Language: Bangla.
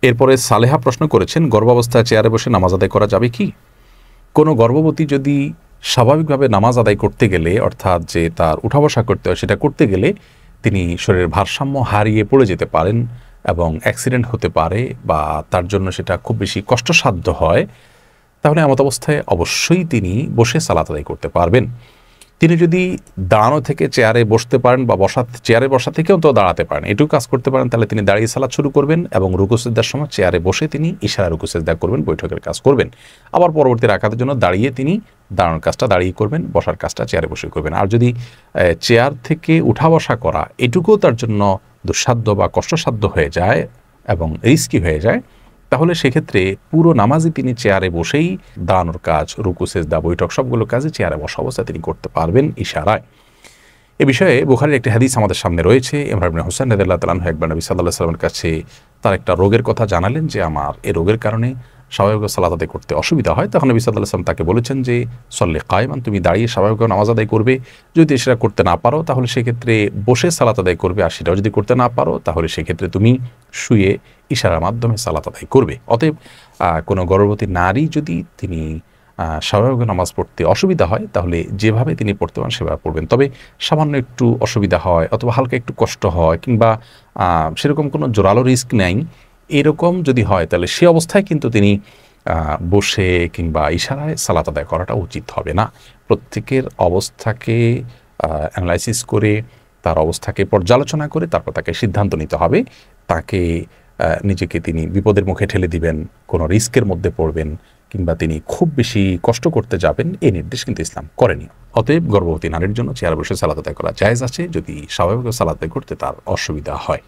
এরপরে সালেহা প্রশ্ন করেছেন, গর্ভাবস্থায় চেয়ারে বসে নামাজ আদায় করা যাবে কি? কোনো গর্ভবতী যদি স্বাভাবিকভাবে নামাজ আদায় করতে গেলে, অর্থাৎ যে তার উঠা বসা করতে হয় সেটা করতে গেলে তিনি শরীরের ভারসাম্য হারিয়ে পড়ে যেতে পারেন এবং অ্যাক্সিডেন্ট হতে পারে বা তার জন্য সেটা খুব বেশি কষ্টসাধ্য হয়, তাহলে এমত অবস্থায় অবশ্যই তিনি বসে সালাত আদায় করতে পারবেন। তিনি যদি দাঁড়ানো থেকে চেয়ারে বসতে পারেন বা চেয়ারে বসা থেকেও তো দাঁড়াতে পারেন, এটুকু কাজ করতে পারেন, তাহলে তিনি দাঁড়িয়ে সালাত শুরু করবেন এবং রুকু সিজদার সময় চেয়ারে বসে তিনি ইশারা রুকু সিজদা করবেন, বৈঠকের কাজ করবেন। আবার পরবর্তী রাকাতের জন্য দাঁড়িয়ে তিনি দাঁড়ানোর কাজটা দাঁড়িয়ে করবেন, বসার কাজটা চেয়ারে বসে করবেন। আর যদি চেয়ার থেকে উঠা বসা করা এটুকুও তার জন্য দুঃসাধ্য বা কষ্টসাধ্য হয়ে যায় এবং রিস্কি হয়ে যায়, তাহলে সেক্ষেত্রে পুরো নামাজই তিনি চেয়ারে বসেই দাঁড়ানোর কাজ, রুকু সিজদা, বৈঠক সবগুলো কাজে চেয়ারে বসা অবস্থায় তিনি করতে পারবেন ইশারায়। এ বিষয়ে বুখারীর একটি হাদিস আমাদের সামনে রয়েছে। ইমরান ইবনে হুসাইন রাদিয়াল্লাহু তাআলা আনহু একবার নবী সাল্লাল্লাহু আলাইহি ওয়াসাল্লামের কাছে তার একটা রোগের কথা জানালেন যে আমার এই রোগের কারণে স্বাভাবিকভাবে সালাত আদায় করতে অসুবিধা হয়। তখন নবী সাল্লাল্লাহু আলাইহি ওয়াসাল্লাম তাকে বলেছেন যে সল্লি কায়মান, তুমি দাঁড়িয়ে স্বাভাবিকভাবে নামাজ আদায় করবে। যদি সেটা করতে না পারো তাহলে সেক্ষেত্রে বসে সালাত আদায় করবে, আর সেটাও যদি করতে না পারো তাহলে সেক্ষেত্রে তুমি শুয়ে ইশারার মাধ্যমে সালাত আদায় করবে। অতএব কোনো গর্ভবতী নারী যদি তিনি স্বাভাবিকভাবে নামাজ পড়তে অসুবিধা হয় তাহলে যেভাবে তিনি পড়তে পারেন সেভাবে পড়বেন। তবে সামান্য একটু অসুবিধা হয় অথবা হালকা একটু কষ্ট হয় কিংবা সেরকম কোনো জোরালো রিস্ক নেই, এরকম যদি হয় তাহলে সে অবস্থায় কিন্তু তিনি বসে কিংবা ইশারায় সালাত আদায় করাটা উচিত হবে না। প্রত্যেকের অবস্থাকে অ্যানালাইসিস করে, তার অবস্থাকে পর্যালোচনা করে তারপর তাকে সিদ্ধান্ত নিতে হবে। তাকে নিজেকে তিনি বিপদের মুখে ঠেলে দিবেন, কোনো রিস্কের মধ্যে পড়বেন কিংবা তিনি খুব বেশি কষ্ট করতে যাবেন, এই নির্দেশ কিন্তু ইসলাম করেনি। অতএব গর্ভবতী নারীর জন্য চেয়ারে বসে সালাত আদায় করা জায়েজ আছে যদি স্বাভাবিক সালাত আদায় করতে তার অসুবিধা হয়।